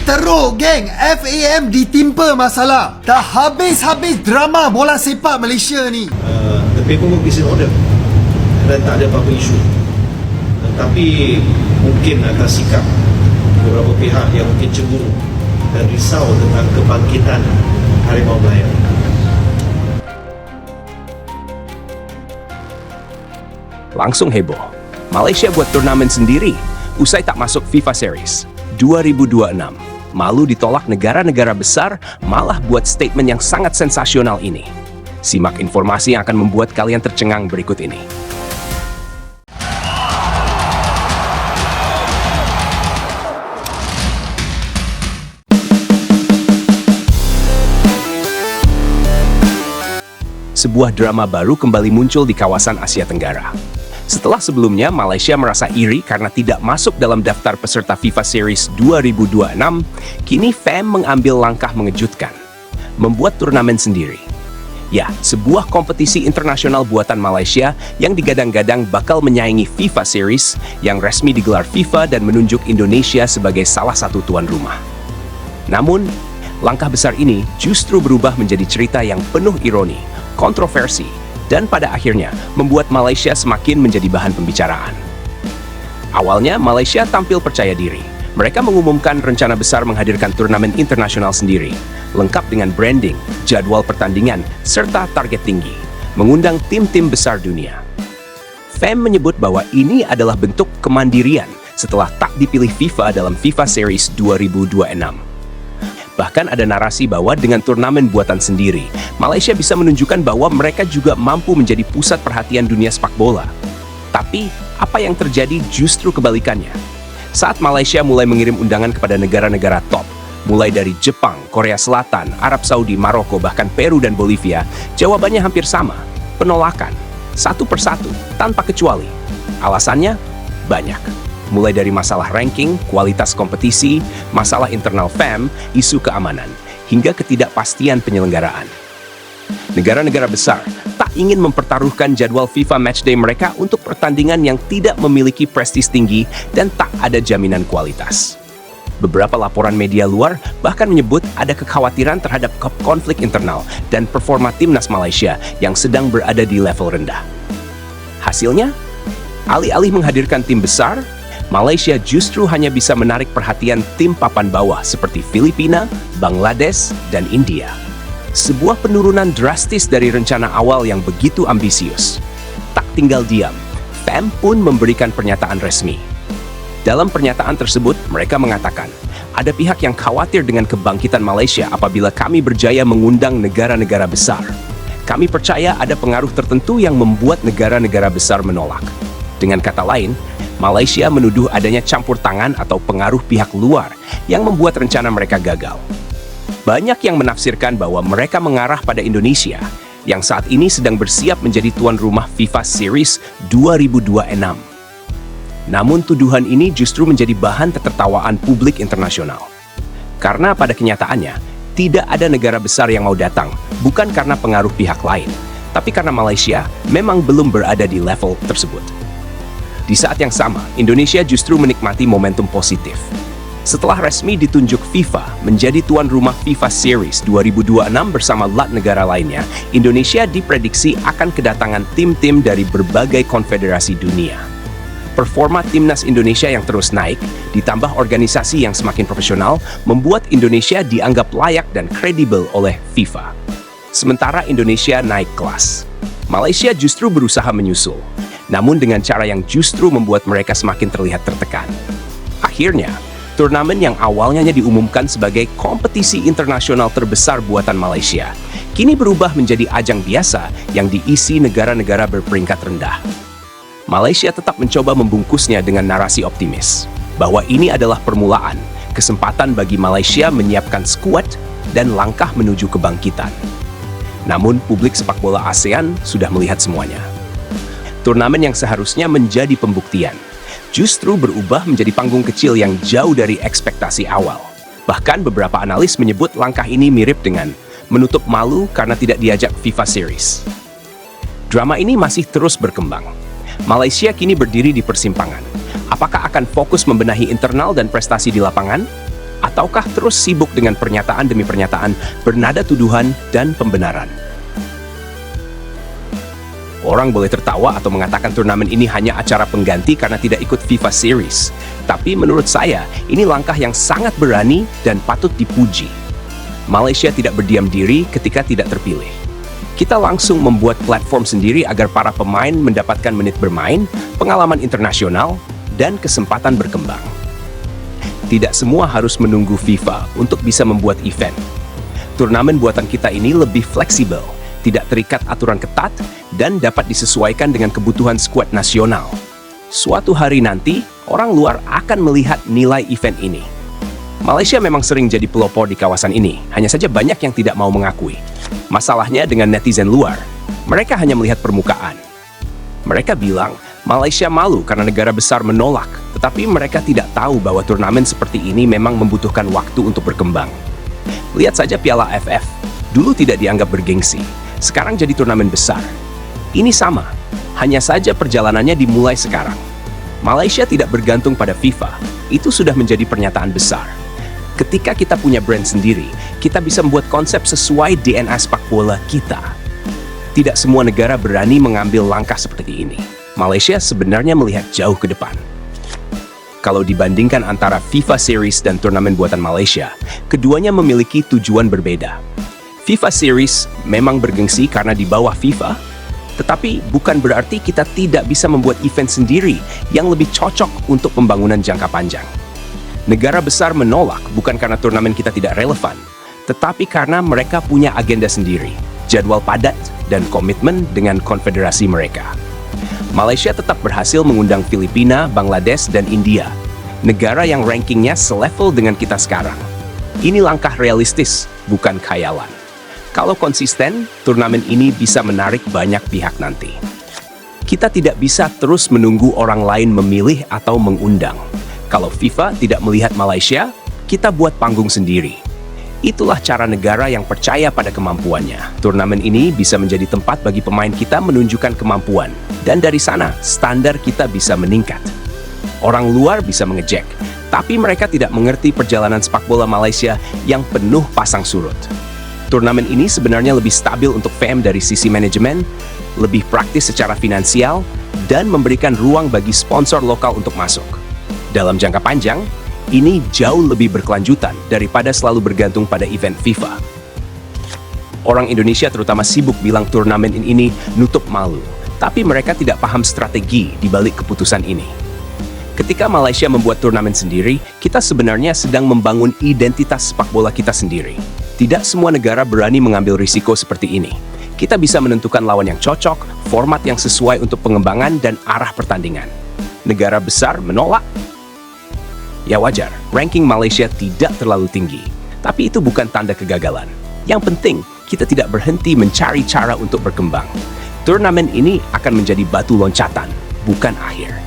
Teruk geng, FAM ditimpa masalah. Dah habis-habis drama bola sepak Malaysia ni. The paperwork is in order dan tak ada apa-apa isu. Tapi mungkin akan sikap beberapa pihak yang mungkin cemburu dan risau tentang kebangkitan Harimau Melaya. Langsung heboh. Malaysia buat turnamen sendiri usai tak masuk FIFA Series 2026. Malu ditolak negara-negara besar, malah buat statement yang sangat sensasional ini. Simak informasi yang akan membuat kalian tercengang berikut ini. Sebuah drama baru kembali muncul di kawasan Asia Tenggara. Setelah sebelumnya Malaysia merasa iri karena tidak masuk dalam daftar peserta FIFA Series 2026, kini FAM mengambil langkah mengejutkan, membuat turnamen sendiri. Ya, sebuah kompetisi internasional buatan Malaysia yang digadang-gadang bakal menyaingi FIFA Series yang resmi digelar FIFA dan menunjuk Indonesia sebagai salah satu tuan rumah. Namun, langkah besar ini justru berubah menjadi cerita yang penuh ironi, kontroversi, dan pada akhirnya membuat Malaysia semakin menjadi bahan pembicaraan. Awalnya, Malaysia tampil percaya diri. Mereka mengumumkan rencana besar menghadirkan turnamen internasional sendiri, lengkap dengan branding, jadwal pertandingan, serta target tinggi, mengundang tim-tim besar dunia. FAM menyebut bahwa ini adalah bentuk kemandirian setelah tak dipilih FIFA dalam FIFA Series 2026. Bahkan ada narasi bahwa dengan turnamen buatan sendiri, Malaysia bisa menunjukkan bahwa mereka juga mampu menjadi pusat perhatian dunia sepak bola. Tapi, apa yang terjadi justru kebalikannya. Saat Malaysia mulai mengirim undangan kepada negara-negara top, mulai dari Jepang, Korea Selatan, Arab Saudi, Maroko, bahkan Peru dan Bolivia, jawabannya hampir sama, penolakan, satu persatu, tanpa kecuali. Alasannya? Banyak. Mulai dari masalah ranking, kualitas kompetisi, masalah internal FAM, isu keamanan, hingga ketidakpastian penyelenggaraan. Negara-negara besar tak ingin mempertaruhkan jadwal FIFA Matchday mereka untuk pertandingan yang tidak memiliki prestis tinggi dan tak ada jaminan kualitas. Beberapa laporan media luar bahkan menyebut ada kekhawatiran terhadap konflik internal dan performa timnas Malaysia yang sedang berada di level rendah. Hasilnya, alih-alih menghadirkan tim besar, Malaysia justru hanya bisa menarik perhatian tim papan bawah seperti Filipina, Bangladesh, dan India. Sebuah penurunan drastis dari rencana awal yang begitu ambisius. Tak tinggal diam, FAM pun memberikan pernyataan resmi. Dalam pernyataan tersebut, mereka mengatakan, ada pihak yang khawatir dengan kebangkitan Malaysia apabila kami berjaya mengundang negara-negara besar. Kami percaya ada pengaruh tertentu yang membuat negara-negara besar menolak. Dengan kata lain, Malaysia menuduh adanya campur tangan atau pengaruh pihak luar yang membuat rencana mereka gagal. Banyak yang menafsirkan bahwa mereka mengarah pada Indonesia yang saat ini sedang bersiap menjadi tuan rumah FIFA Series 2026. Namun tuduhan ini justru menjadi bahan ketertawaan publik internasional. Karena pada kenyataannya, tidak ada negara besar yang mau datang, bukan karena pengaruh pihak lain, tapi karena Malaysia memang belum berada di level tersebut. Di saat yang sama, Indonesia justru menikmati momentum positif. Setelah resmi ditunjuk FIFA menjadi tuan rumah FIFA Series 2026 bersama 8 negara lainnya, Indonesia diprediksi akan kedatangan tim-tim dari berbagai konfederasi dunia. Performa timnas Indonesia yang terus naik, ditambah organisasi yang semakin profesional, membuat Indonesia dianggap layak dan kredibel oleh FIFA. Sementara Indonesia naik kelas, Malaysia justru berusaha menyusul, namun dengan cara yang justru membuat mereka semakin terlihat tertekan. Akhirnya, turnamen yang awalnya diumumkan sebagai kompetisi internasional terbesar buatan Malaysia, kini berubah menjadi ajang biasa yang diisi negara-negara berperingkat rendah. Malaysia tetap mencoba membungkusnya dengan narasi optimis, bahwa ini adalah permulaan, kesempatan bagi Malaysia menyiapkan skuad dan langkah menuju kebangkitan. Namun, publik sepak bola ASEAN sudah melihat semuanya. Turnamen yang seharusnya menjadi pembuktian, justru berubah menjadi panggung kecil yang jauh dari ekspektasi awal. Bahkan beberapa analis menyebut langkah ini mirip dengan menutup malu karena tidak diajak FIFA Series. Drama ini masih terus berkembang. Malaysia kini berdiri di persimpangan. Apakah akan fokus membenahi internal dan prestasi di lapangan? Ataukah terus sibuk dengan pernyataan demi pernyataan bernada tuduhan dan pembenaran? Orang boleh tertawa atau mengatakan turnamen ini hanya acara pengganti karena tidak ikut FIFA Series. Tapi menurut saya, ini langkah yang sangat berani dan patut dipuji. Malaysia tidak berdiam diri ketika tidak terpilih. Kita langsung membuat platform sendiri agar para pemain mendapatkan menit bermain, pengalaman internasional, dan kesempatan berkembang. Tidak semua harus menunggu FIFA untuk bisa membuat event. Turnamen buatan kita ini lebih fleksibel, tidak terikat aturan ketat, dan dapat disesuaikan dengan kebutuhan skuad nasional. Suatu hari nanti, orang luar akan melihat nilai event ini. Malaysia memang sering jadi pelopor di kawasan ini, hanya saja banyak yang tidak mau mengakui. Masalahnya dengan netizen luar, mereka hanya melihat permukaan. Mereka bilang, Malaysia malu karena negara besar menolak, tetapi mereka tidak tahu bahwa turnamen seperti ini memang membutuhkan waktu untuk berkembang. Lihat saja Piala AFF, dulu tidak dianggap bergengsi, sekarang jadi turnamen besar. Ini sama, hanya saja perjalanannya dimulai sekarang. Malaysia tidak bergantung pada FIFA, itu sudah menjadi pernyataan besar. Ketika kita punya brand sendiri, kita bisa membuat konsep sesuai DNA sepak bola kita. Tidak semua negara berani mengambil langkah seperti ini. Malaysia sebenarnya melihat jauh ke depan. Kalau dibandingkan antara FIFA Series dan turnamen buatan Malaysia, keduanya memiliki tujuan berbeda. FIFA Series memang bergengsi karena di bawah FIFA, tetapi bukan berarti kita tidak bisa membuat event sendiri yang lebih cocok untuk pembangunan jangka panjang. Negara besar menolak bukan karena turnamen kita tidak relevan, tetapi karena mereka punya agenda sendiri, jadwal padat, dan komitmen dengan konfederasi mereka. Malaysia tetap berhasil mengundang Filipina, Bangladesh, dan India, negara yang rankingnya selevel dengan kita sekarang. Ini langkah realistis, bukan khayalan. Kalau konsisten, turnamen ini bisa menarik banyak pihak nanti. Kita tidak bisa terus menunggu orang lain memilih atau mengundang. Kalau FIFA tidak melihat Malaysia, kita buat panggung sendiri. Itulah cara negara yang percaya pada kemampuannya. Turnamen ini bisa menjadi tempat bagi pemain kita menunjukkan kemampuan. Dan dari sana, standar kita bisa meningkat. Orang luar bisa mengejek, tapi mereka tidak mengerti perjalanan sepak bola Malaysia yang penuh pasang surut. Turnamen ini sebenarnya lebih stabil untuk FM dari sisi manajemen, lebih praktis secara finansial, dan memberikan ruang bagi sponsor lokal untuk masuk. Dalam jangka panjang, ini jauh lebih berkelanjutan daripada selalu bergantung pada event FIFA. Orang Indonesia terutama sibuk bilang turnamen ini nutup malu, tapi mereka tidak paham strategi di balik keputusan ini. Ketika Malaysia membuat turnamen sendiri, kita sebenarnya sedang membangun identitas sepak bola kita sendiri. Tidak semua negara berani mengambil risiko seperti ini. Kita bisa menentukan lawan yang cocok, format yang sesuai untuk pengembangan, dan arah pertandingan. Negara besar menolak. Ya wajar, ranking Malaysia tidak terlalu tinggi. Tapi itu bukan tanda kegagalan. Yang penting, kita tidak berhenti mencari cara untuk berkembang. Turnamen ini akan menjadi batu loncatan, bukan akhir.